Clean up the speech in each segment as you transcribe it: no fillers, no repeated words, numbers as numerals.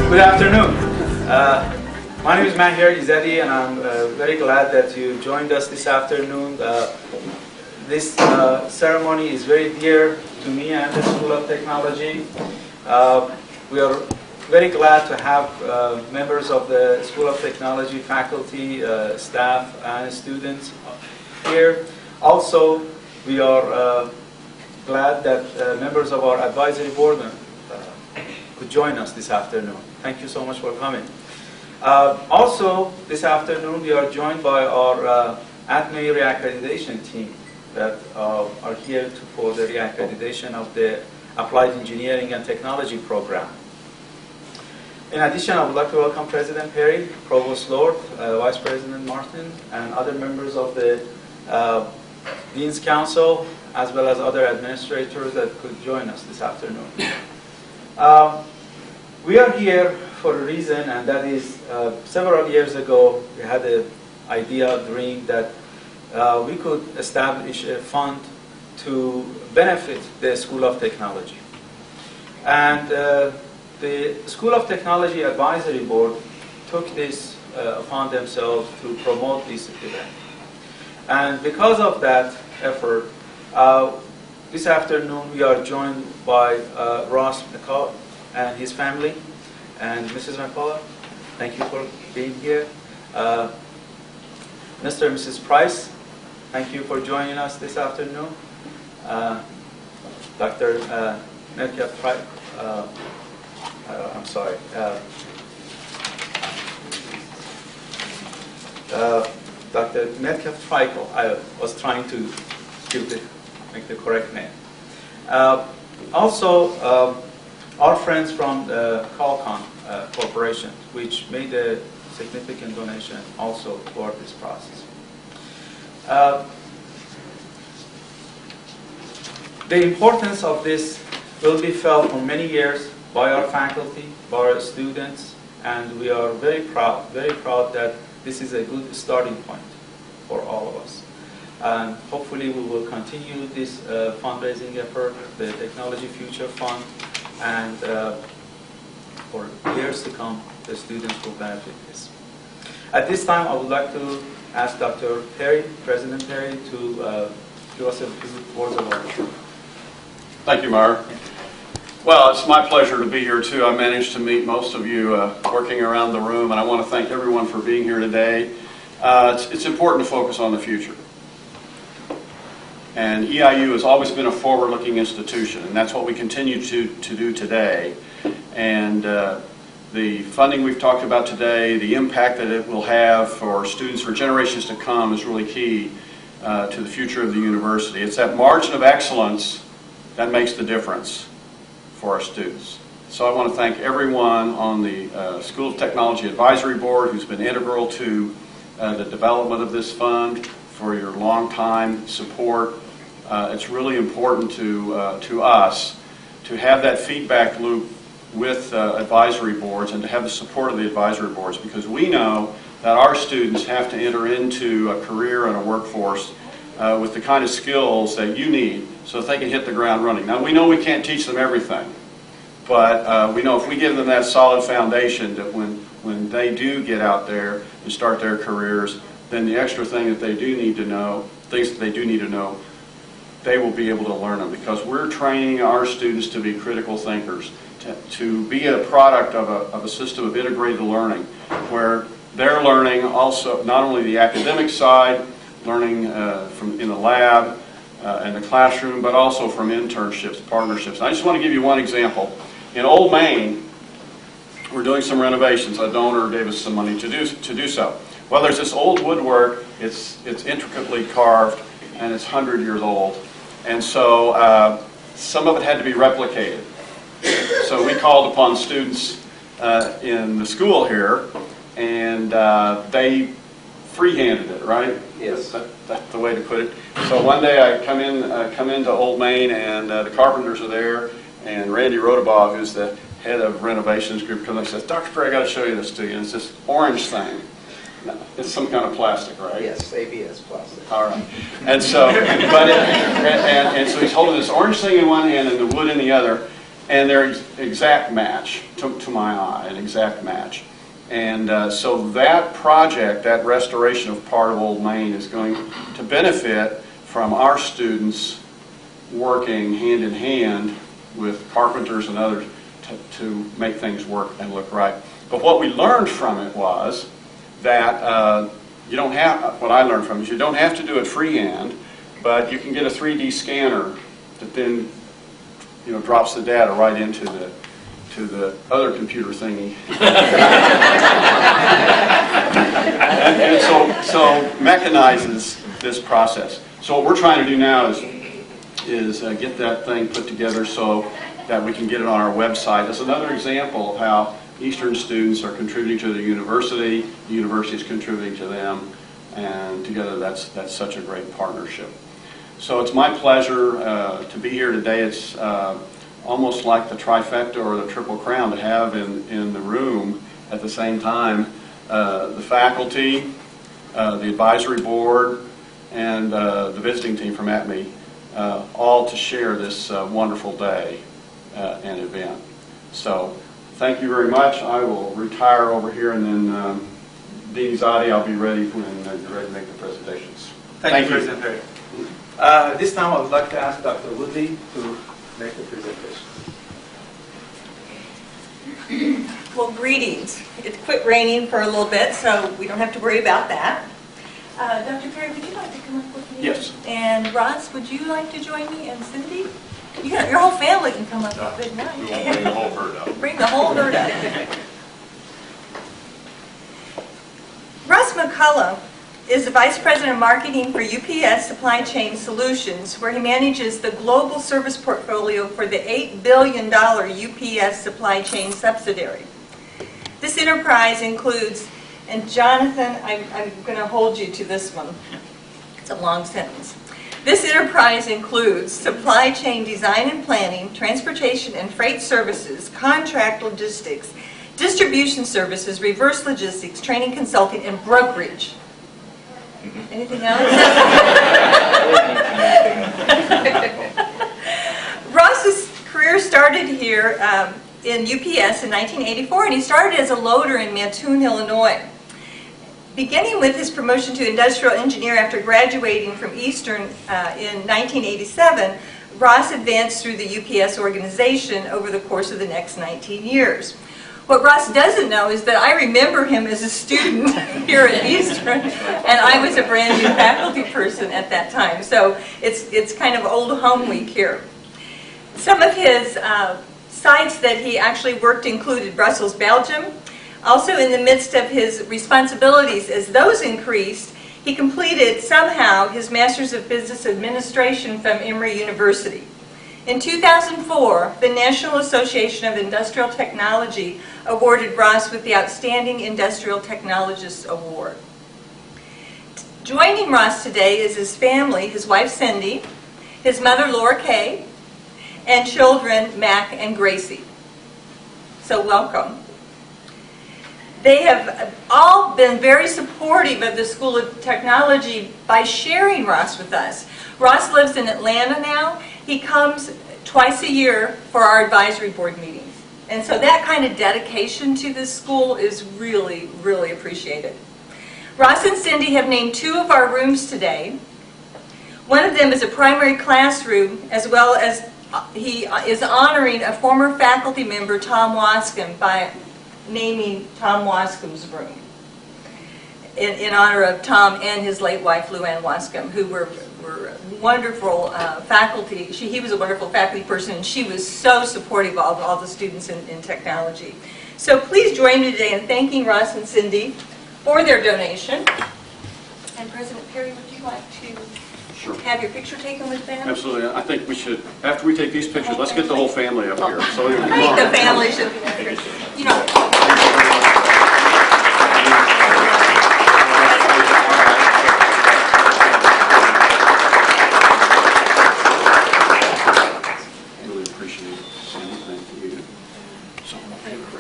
Good afternoon. My name is Mahir Izadi, and I'm very glad that you joined us this afternoon. This ceremony is very dear to me and the School of Technology. We are very glad to have members of the School of Technology, faculty, staff, and students here. Also, we are glad that members of our advisory board could join us this afternoon. Thank you so much for coming. Also, this afternoon we are joined by our ATME reaccreditation team that are here for the reaccreditation of the Applied Engineering and Technology program. In addition, I would like to welcome President Perry, Provost Lord, Vice President Martin, and other members of the Dean's Council, as well as other administrators that could join us this afternoon. We are here for a reason, and that is several years ago we had an idea, dream that we could establish a fund to benefit the School of Technology. And the School of Technology Advisory Board took this upon themselves to promote this event. And because of that effort, this afternoon we are joined by Ross McCall and his family, and Mrs. McCall, thank you for being here. Mr. and Mrs. Price, thank you for joining us this afternoon. Dr. Metcalf Price, I'm sorry. Dr. Metcalf Trikel, I was trying to make the correct name. Also, our friends from the Qualcomm Corporation, which made a significant donation also for this process. The importance of this will be felt for many years by our faculty, by our students, and we are very proud that this is a good starting point for all of us. And hopefully we will continue this fundraising effort, the Technology Future Fund, and for years to come, the students will benefit this. At this time, I would like to ask Dr. Perry, President Perry, to give us a few words of welcome. Thank you, Meyer. Well, it's my pleasure to be here too. I managed to meet most of you working around the room, and I want to thank everyone for being here today. It's important to focus on the future. And EIU has always been a forward-looking institution, and that's what we continue to do today. And the funding we've talked about today, the impact that it will have for students for generations to come is really key to the future of the university. It's that margin of excellence that makes the difference for our students. So I want to thank everyone on the School of Technology Advisory Board who's been integral to the development of this fund, for your long-time support. It's really important to us to have that feedback loop with advisory boards and to have the support of the advisory boards, because we know that our students have to enter into a career and a workforce with the kind of skills that you need so that they can hit the ground running. Now, we know we can't teach them everything, but we know if we give them that solid foundation that when they do get out there and start their careers, then the extra thing that they do need to know, things that they do need to know, they will be able to learn them, because we're training our students to be critical thinkers, to be a product of a system of integrated learning, where they're learning also not only the academic side, learning from in the lab and the classroom, but also from internships, partnerships. And I just want to give you one example. In Old Main, we're doing some renovations. A donor gave us some money to do so. Well, there's this old woodwork. It's intricately carved, and it's 100 years old. And so some of it had to be replicated. So we called upon students in the school here, and they freehanded it, right? Yes. That's the way to put it. So one day I come into Old Main, and the carpenters are there, and Randy Rodabaugh, who's the head of renovations group, comes and says, "Dr. Perry, I got to show you this to you." And it's this orange thing. No, it's some kind of plastic, right? Yes, ABS plastic. All right. And so, and so he's holding this orange thing in one hand and the wood in the other. And they're exact match, to my eye, an exact match. And so that project, that restoration of part of Old Main, is going to benefit from our students working hand in hand with carpenters and others to make things work and look right. But what we learned from it was that you don't have, what I learned from it is you don't have to do it freehand, but you can get a 3D scanner that then, you know, drops the data right into the other computer thingy. and so mechanizes this process. So what we're trying to do now is get that thing put together so that we can get it on our website. It's another example of how Eastern students are contributing to the university is contributing to them, and together that's such a great partnership. So it's my pleasure to be here today. It's almost like the trifecta or the triple crown to have in the room at the same time the faculty, the advisory board, and the visiting team from ATME, all to share this wonderful day and event. So thank you very much. I will retire over here, and then Dean Zadi, I'll be ready when you're ready to make the presentations. Thank you, President Perry. This time I would like to ask Dr. Woodley to make the presentation. Well, greetings. It quit raining for a little bit, so we don't have to worry about that. Dr. Perry, would you like to come up with me? Yes. And Ross, would you like to join me? And Cindy? Your whole family can come up with it. Nice. We won't bring the whole herd up. Bring the whole herd up. Russ McCullough is the Vice President of Marketing for UPS Supply Chain Solutions, where he manages the global service portfolio for the $8 billion UPS supply chain subsidiary. This enterprise includes, and Jonathan, I'm going to hold you to this one. It's a long sentence. This enterprise includes supply chain design and planning, transportation and freight services, contract logistics, distribution services, reverse logistics, training consulting, and brokerage. Anything else? Ross's career started here in UPS in 1984, and he started as a loader in Mattoon, Illinois. Beginning with his promotion to industrial engineer after graduating from Eastern in 1987, Ross advanced through the UPS organization over the course of the next 19 years. What Ross doesn't know is that I remember him as a student here at Eastern, and I was a brand new faculty person at that time. So it's kind of old home week here. Some of his sites that he actually worked included Brussels, Belgium. Also, in the midst of his responsibilities as those increased, he completed somehow his Master's of Business Administration from Emory University. In 2004, the National Association of Industrial Technology awarded Ross with the Outstanding Industrial Technologist Award. Joining Ross today is his family, his wife Cindy, his mother Laura Kay, and children Mac and Gracie. So welcome. They have all been very supportive of the School of Technology by sharing Ross with us. Ross lives in Atlanta now. He comes twice a year for our advisory board meetings. And so that kind of dedication to this school is really, really appreciated. Ross and Cindy have named 2 of our rooms today. One of them is a primary classroom, as well as he is honoring a former faculty member, Tom Wascom, by naming Tom Wascom's room in honor of Tom and his late wife, Leanne Wascom, who were wonderful faculty. He was a wonderful faculty person, and she was so supportive of all the students in technology. So please join me today in thanking Ross and Cindy for their donation. And President Perry, would you like to have your picture taken with them? Absolutely. I think we should, after we take these pictures, let's get the whole family up here. So I think the family should be up here. You know.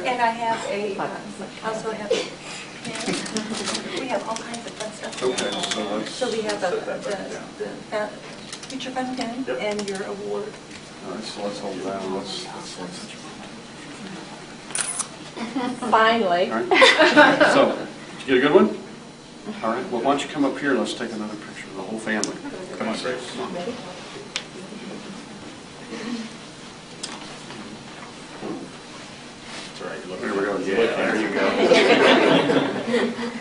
And I have also have we have all kinds of fun stuff. Okay, So we have the future fund pin and your award. All right, so let's hold down. Let's Finally. all right. So, did you get a good one? All right. Well, why don't you come up here and let's take another picture of the whole family. Come on, Grace. Come on. That's all right. You look. There we go. Yeah, there you go.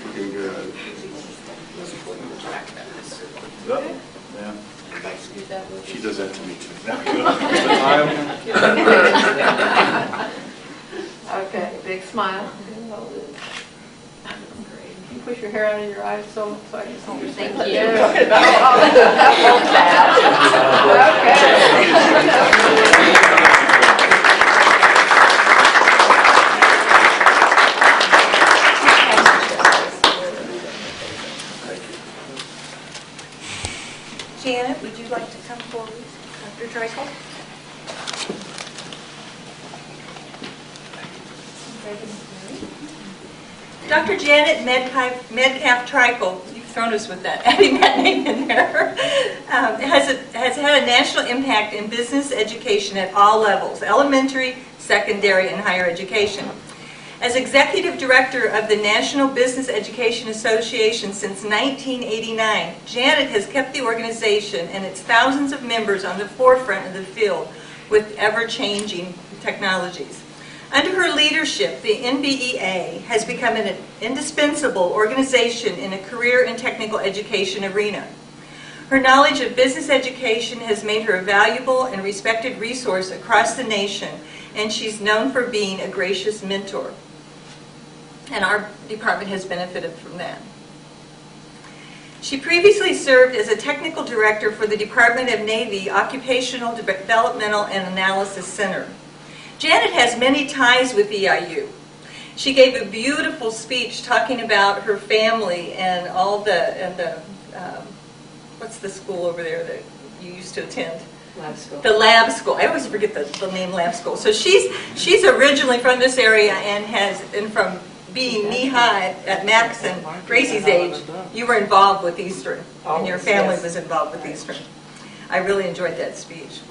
Looking good. Yeah. She does that to me too. Okay, big smile. You push your hair out of your eyes so I can see. Thank you. Okay. Janet, would you like to come forward, Dr. Dreichel? Dr. Janet Metcalf Treichel, you've thrown us with that, adding that name in there, has had a national impact in business education at all levels, elementary, secondary, and higher education. As Executive Director of the National Business Education Association since 1989, Janet has kept the organization and its thousands of members on the forefront of the field with ever-changing technologies. Under her leadership, the NBEA has become an indispensable organization in a career and technical education arena. Her knowledge of business education has made her a valuable and respected resource across the nation, and she's known for being a gracious mentor. And our department has benefited from that. She previously served as a technical director for the Department of Navy Occupational Developmental and Analysis Center. Janet has many ties with EIU. She gave a beautiful speech talking about her family and all what's the school over there that you used to attend? Lab school. The lab school. I always forget the name lab school. So she's originally from this area and from being knee-high at Max and Gracie's age, you were involved with Eastern, and your family was involved with Eastern. I really enjoyed that speech.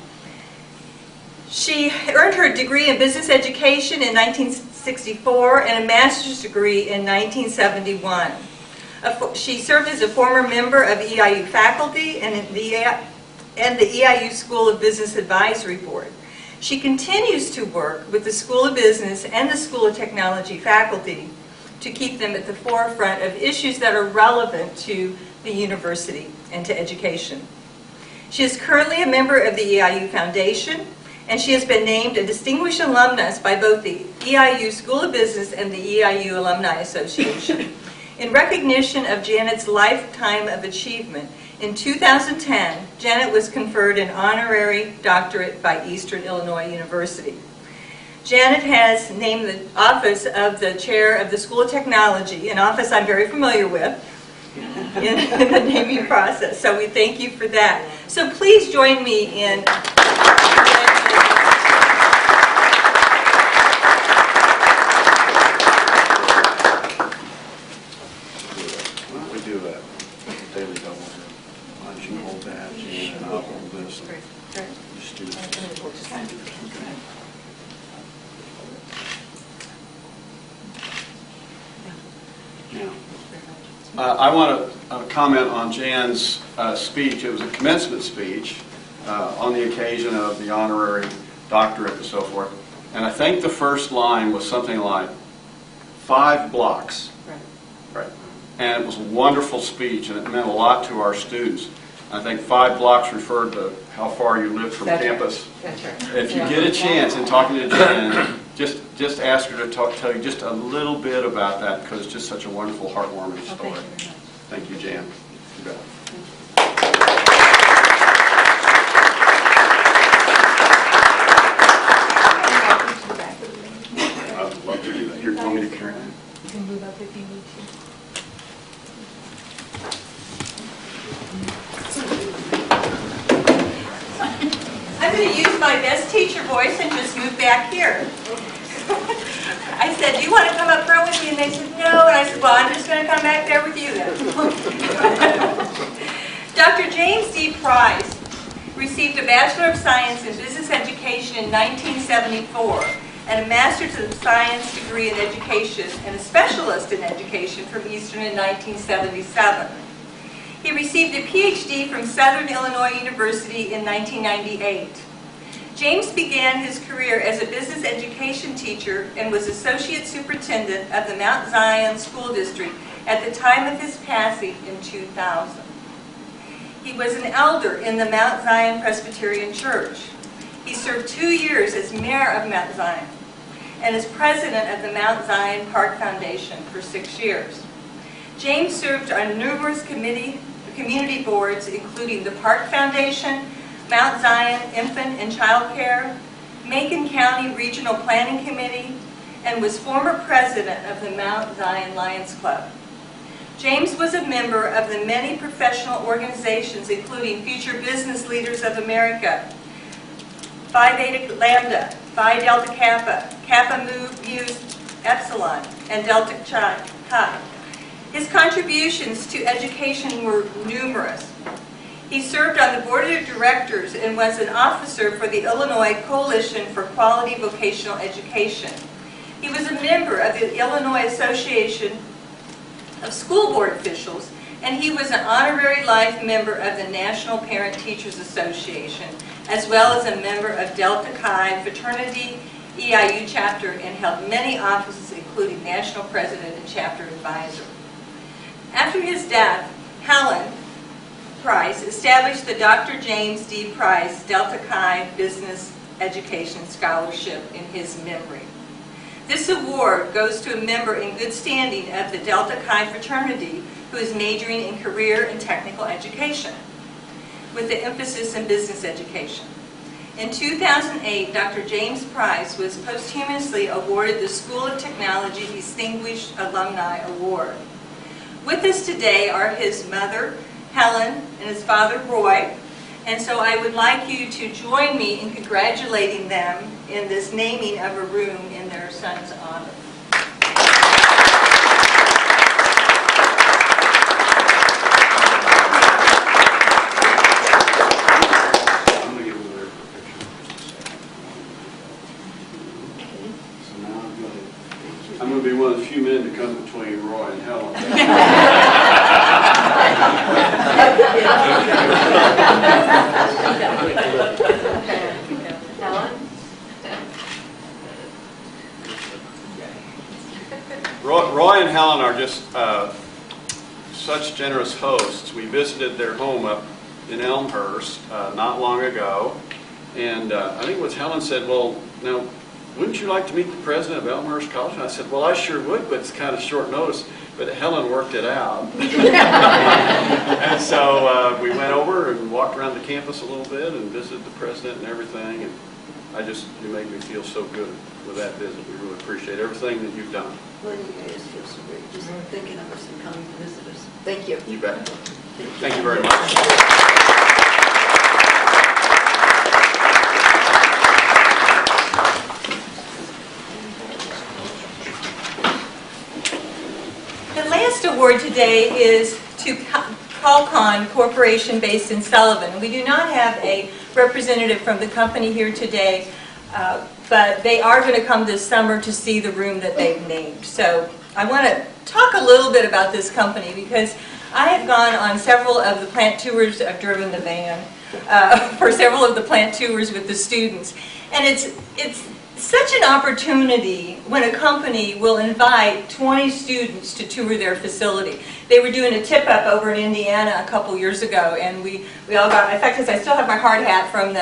She earned her degree in business education in 1964 and a master's degree in 1971. She served as a former member of EIU faculty and the EIU School of Business Advisory Board. She continues to work with the School of Business and the School of Technology faculty to keep them at the forefront of issues that are relevant to the university and to education. She is currently a member of the EIU Foundation, and she has been named a distinguished alumnus by both the EIU School of Business and the EIU Alumni Association. In recognition of Janet's lifetime of achievement, in 2010, Janet was conferred an honorary doctorate by Eastern Illinois University. Janet has named the office of the chair of the School of Technology, an office I'm very familiar with, in the naming process. So we thank you for that. So please join me in I want to comment on Jan's speech. It was a commencement speech on the occasion of the honorary doctorate and so forth. And I think the first line was something like 5 blocks. Right. And it was a wonderful speech, and it meant a lot to our students. I think 5 blocks referred to how far you lived from campus. That's right. If you get a chance in talking to Jan, just ask her to tell you just a little bit about that, because it's just such a wonderful, heartwarming story. Thank you, Jan. You bet. I'd love to do that. Here, do you want me to carry that? You can move up if you need to. I'm going to use my best teacher voice and just move back here. I said, do you want to come up front with me? And they said, no. And I said, well, I'm just going to come back there with you then. Dr. James D. Price received a Bachelor of Science in Business Education in 1974 and a Master's of Science degree in Education and a Specialist in Education from Eastern in 1977. He received a PhD from Southern Illinois University in 1998. James began his career as a business education teacher and was Associate Superintendent of the Mount Zion School District at the time of his passing in 2000. He was an elder in the Mount Zion Presbyterian Church. He served 2 years as mayor of Mount Zion and as president of the Mount Zion Park Foundation for 6 years. James served on numerous community boards, including the Park Foundation, Mount Zion Infant and Child Care, Macon County Regional Planning Committee, and was former president of the Mount Zion Lions Club. James was a member of the many professional organizations, including Future Business Leaders of America, Phi Beta Lambda, Phi Delta Kappa, Kappa Mu Epsilon, and Delta Chi. His contributions to education were numerous. He served on the board of directors and was an officer for the Illinois Coalition for Quality Vocational Education. He was a member of the Illinois Association of School Board Officials, and he was an honorary life member of the National Parent Teachers Association, as well as a member of Delta Chi Fraternity EIU chapter, and held many offices, including National President and Chapter Advisor. After his death, Helen Price established the Dr. James D. Price Delta Chi Business Education Scholarship in his memory. This award goes to a member in good standing of the Delta Chi fraternity who is majoring in career and technical education, with the emphasis in business education. In 2008, Dr. James Price was posthumously awarded the School of Technology Distinguished Alumni Award. With us today are his mother, Helen, and his father, Roy, and so I would like you to join me in congratulating them in this naming of a room in their son's honor. I'm going to be one of the few men to come between Roy and Helen. Roy and Helen are just such generous hosts. We visited their home up in Elmhurst not long ago, and I think what Helen said, well, now, wouldn't you like to meet the president of Elmhurst College? And I said, well, I sure would, but it's kind of short notice. But Helen worked it out. And so we went over and walked around the campus a little bit and visited the president and everything. And you make me feel so good with that visit. We really appreciate everything that you've done. Well, you guys feel so great just thinking of us and coming to visit us. Thank you. You bet. Thank you very much. The last award today is to Qualcomm Corporation based in Sullivan. We do not have a representative from the company here today, but they are going to come this summer to see the room that they've named. So I want to talk a little bit about this company because I have gone on several of the plant tours. I've driven the van for several of the plant tours with the students. And it's such an opportunity when a company will invite 20 students to tour their facility. They were doing a tip-up over in Indiana a couple years ago, and we all got, in fact, I still have my hard hat from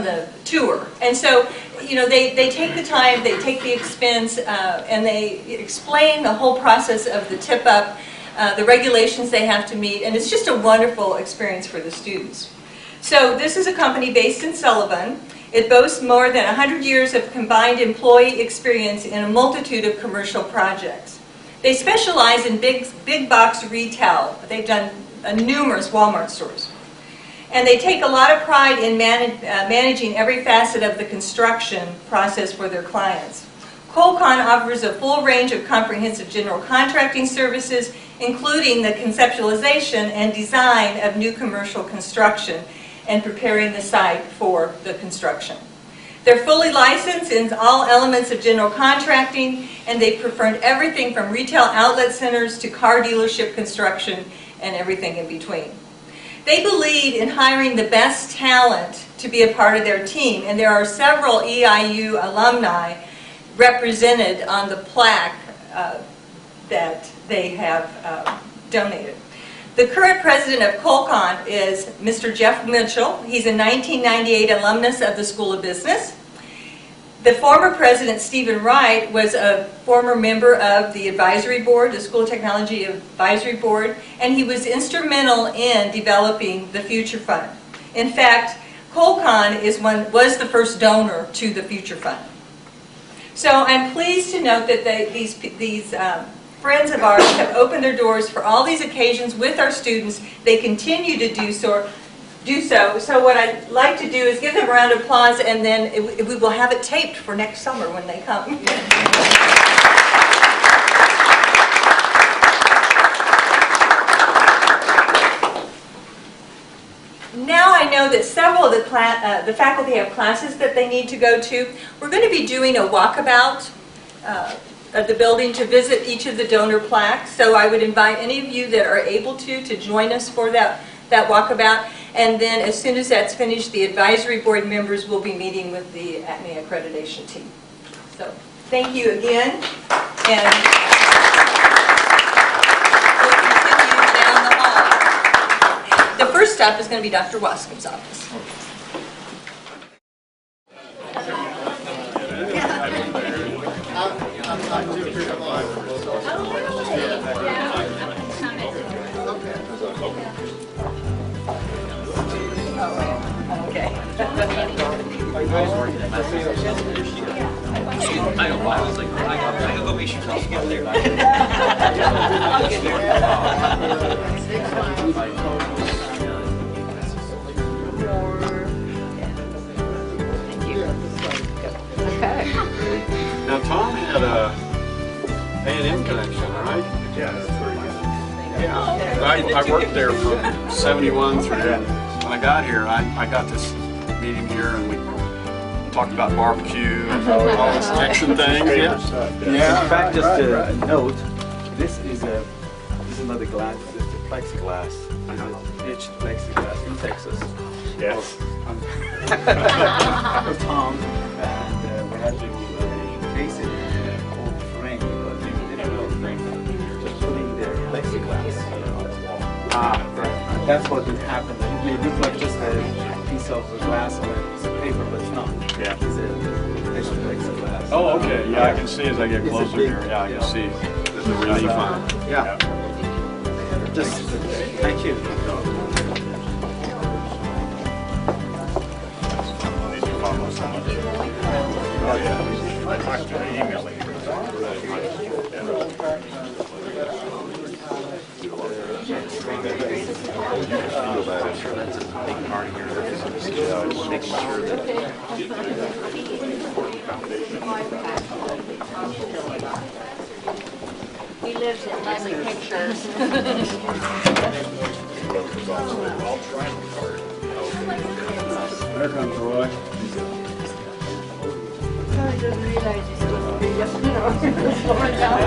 the tour. And so, you know, they take the time, they take the expense, and they explain the whole process of the tip-up, the regulations they have to meet, and it's just a wonderful experience for the students. So this is a company based in Sullivan. It boasts more than 100 years of combined employee experience in a multitude of commercial projects. They specialize in big box retail. They've done numerous Walmart stores. And they take a lot of pride in managing every facet of the construction process for their clients. Qualcomm offers a full range of comprehensive general contracting services, including the conceptualization and design of new commercial construction and preparing the site for the construction. They're fully licensed in all elements of general contracting, and they've performed everything from retail outlet centers to car dealership construction and everything in between. They believe in hiring the best talent to be a part of their team, and there are several EIU alumni represented on the plaque that they have donated. The current president of Colcon is Mr. Jeff Mitchell. He's a 1998 alumnus of the School of Business. The former president, Stephen Wright, was a former member of the advisory board, the School of Technology Advisory Board, and he was instrumental in developing the Future Fund. In fact, Colcon was the first donor to the Future Fund. So I'm pleased to note that these friends of ours have opened their doors for all these occasions with our students. They continue to do so. So what I'd like to do is give them a round of applause, and then we will have it taped for next summer when they come. Now I know that several of the faculty have classes that they need to go to. We're going to be doing a walkabout of the building to visit each of the donor plaques. So I would invite any of you that are able to join us for that walkabout. And then as soon as that's finished, the advisory board members will be meeting with the ACME accreditation team. So thank you again. And we'll continue down the hall. The first stop is going to be Dr. Wascom's office. I was like, I gotta go make sure you get there. Now, Tom had a A&M connection, right? Yeah, that's pretty good. Yeah, I worked there from 71 through, when I got here, I got this meeting here and we talked about barbecue and all this Texan things. Yeah. In fact, just a note, this is not the glass, this is the plexiglass. Pitched plexiglass in Texas. Yes. For Tom, and we had to case it in a cold frame because we didn't know the frame. Just putting the plexiglass on the wall. Right. That's what would happen. It may look like just a piece of glass or a piece of paper, but it's not. Yeah. It's a pitched plexiglass. Oh, okay. Yeah, I can see as I get closer here. Yeah, I can see the relief on it. Yeah. Just thank you. Oh, yeah. I talked to the emailing. He lives in lovely pictures. There comes Roy. I didn't realize he's supposed to be slowing down.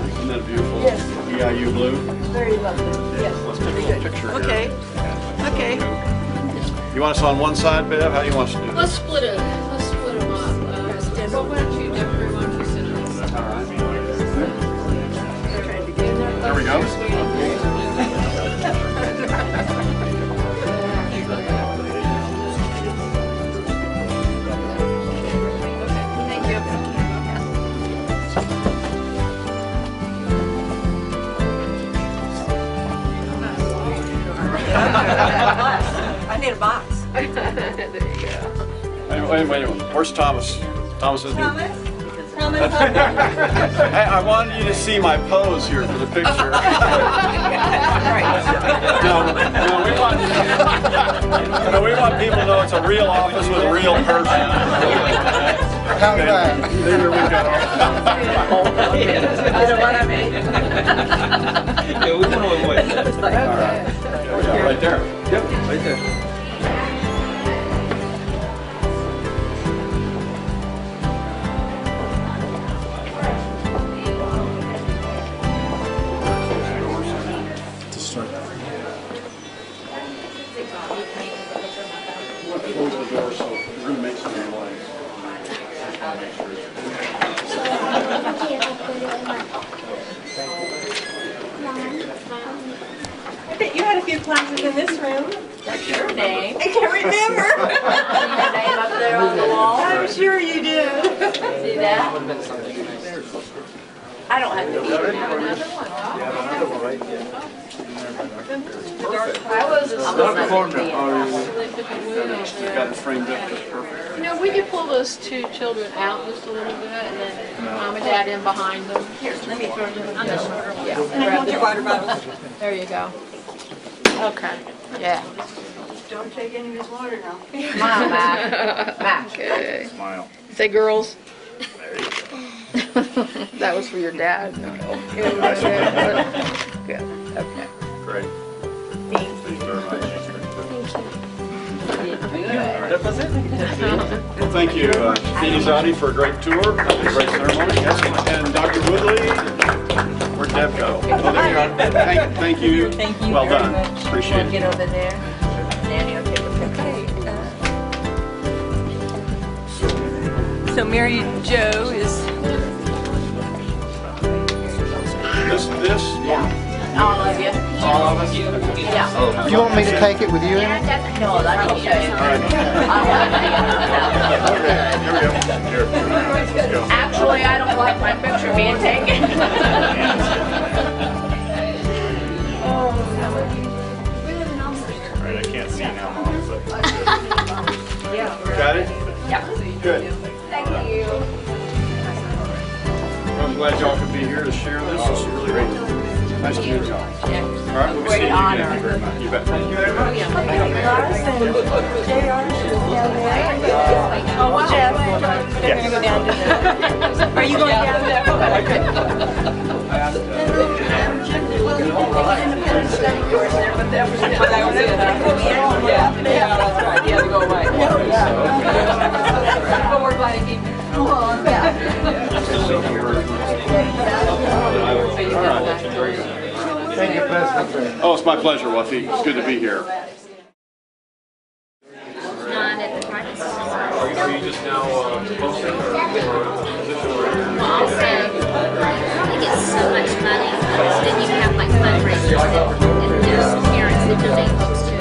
Isn't that beautiful? Yes. EIU blue. Very lovely. Yes. Let's take a little picture here. Okay. Okay. You want us on one side, Bev? How do you want us to do Let's this? split it. Let's split them up. Why don't you, Jeffrey, why don't you sit on this? All right. There we go. Thank you. I need a box. There you go. Wait. Where's Thomas? Thomas isn't here. Thomas? Hey, I wanted you to see my pose here for the picture. No, we want people to know it's a real office with a real person. How's that? There we go. I know what I mean. Yeah, we want to avoid that. Right there. Yep, right there. Close the door, so we're going to make some noise. Just want to make sure it's- I bet you had a few classes in this room. Your name. I can't remember. Your name up there on the wall. I'm sure you did. See that? I don't have to be there. I was a Got it framed up just perfect. You know, we could pull those two children out just a little bit and then mom and dad in behind them. Here, let me throw them on this one. Yeah. And I hold your water bottle. There you go. Okay. Yeah. Don't take any of his water now. Smile, Mac. Mac. Okay. Smile. Say girls. There you go. That was for your dad. No. Good. Okay. Great. Thank you very much. That was it. Well, thank you, Dean Zadi, for a great tour, a great ceremony. And Dr. Woodley, where'd Deb go? Oh, there you are. Thank you. Thank you Well very done. much. Appreciate it. Get over there. Nanny will take a picture. So Mary Jo is... This? All of you. All of us? Yeah. Do you want me to take it with you in it? No, I can show you. I want to Here we go. Actually, I don't like my picture being taken. All right, I can't see now, Mom, but that's good. Got it? Yeah. Good. Thank you. I'm glad y'all could be here to share this. This is really great. Nice to meet y'all. All right, we'll see Great you honor. again. Thank you very much. You bet. Thank you very much. Oh, Jeff, they're going to go down to the... Are you going down there? Thank you, President. Oh, it's my pleasure, Wafi. It's good to be here. Are you just now posting or position or? I'll say, it gets so much money, so then you have like fundraisers and there's parents that donate books to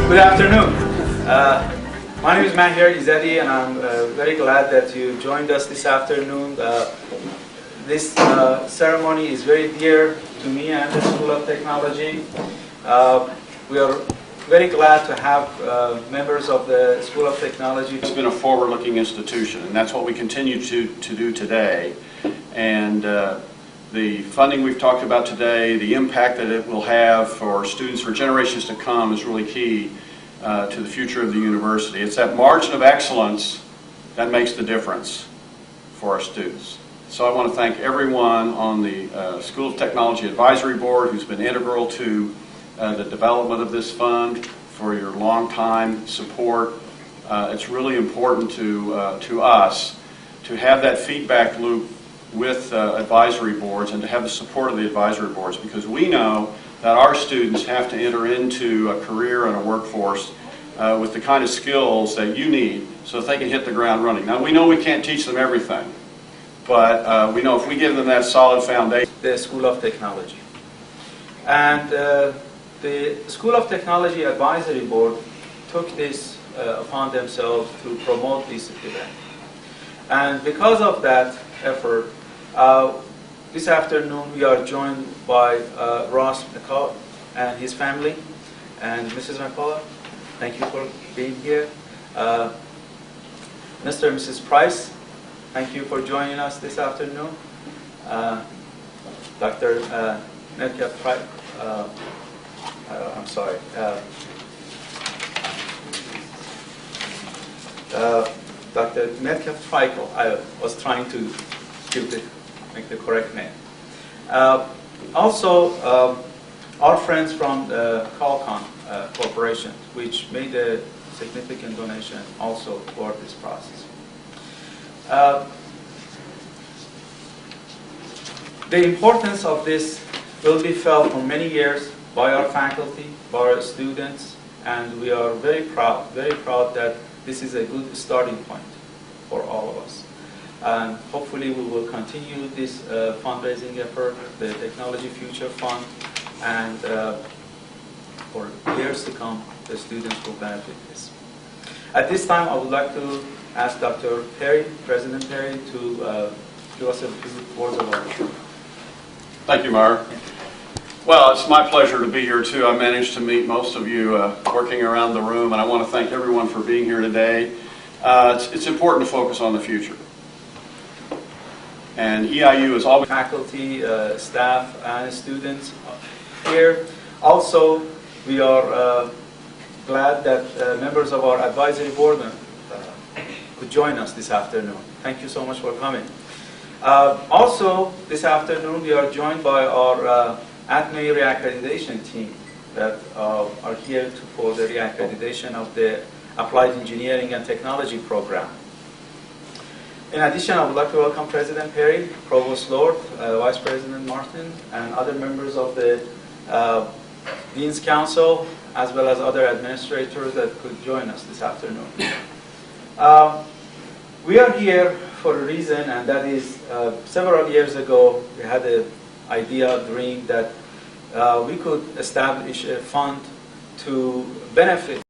Good afternoon. My name is Matt here, Izadi, and I'm very glad that you joined us this afternoon. This ceremony is very dear to me and the School of Technology. We are very glad to have members of the School of Technology. It's been a forward-looking institution, and that's what we continue to do today. And the funding we've talked about today, the impact that it will have for students for generations to come is really key to the future of the university. It's that margin of excellence that makes the difference for our students. So I want to thank everyone on the School of Technology Advisory Board who's been integral to the development of this fund, for your long-time support. It's really important to us to have that feedback loop with advisory boards and to have the support of the advisory boards, because we know that our students have to enter into a career and a workforce with the kind of skills that you need so that they can hit the ground running. Now, we know we can't teach them everything, but we know if we give them that solid foundation. The School of Technology. And the School of Technology Advisory Board took this upon themselves to promote this event. And because of that effort, this afternoon we are joined by Ross McCullough and his family, and Mrs. McCullough, thank you for being here. Mr. and Mrs. Price, thank you for joining us this afternoon. Dr. Metcalf Price, I'm sorry. Dr. Metcalf Trikel, I was trying to make the correct name. Also, our friends from the Qualcomm Corporation, which made a significant donation also for this process. The importance of this will be felt for many years by our faculty, by our students, and we are very proud that this is a good starting point for all of us. And hopefully we will continue this fundraising effort, the Technology Future Fund, and for years to come, the students will benefit this. At this time, I would like to ask Dr. Perry, President Perry, to give us a few words of our. Thank you, Meyer. Well, it's my pleasure to be here too. I managed to meet most of you working around the room, and I want to thank everyone for being here today. It's important to focus on the future. And EIU is always faculty, staff, and students here. Also, we are glad that members of our advisory board could join us this afternoon. Thank you so much for coming. Also, this afternoon we are joined by our ATME reaccreditation team that are here for the reaccreditation of the Applied Engineering and Technology program. In addition, I would like to welcome President Perry, Provost Lord, Vice President Martin, and other members of the Dean's Council, as well as other administrators that could join us this afternoon. We are here for a reason, and that is several years ago we had an idea, dream that we could establish a fund to benefit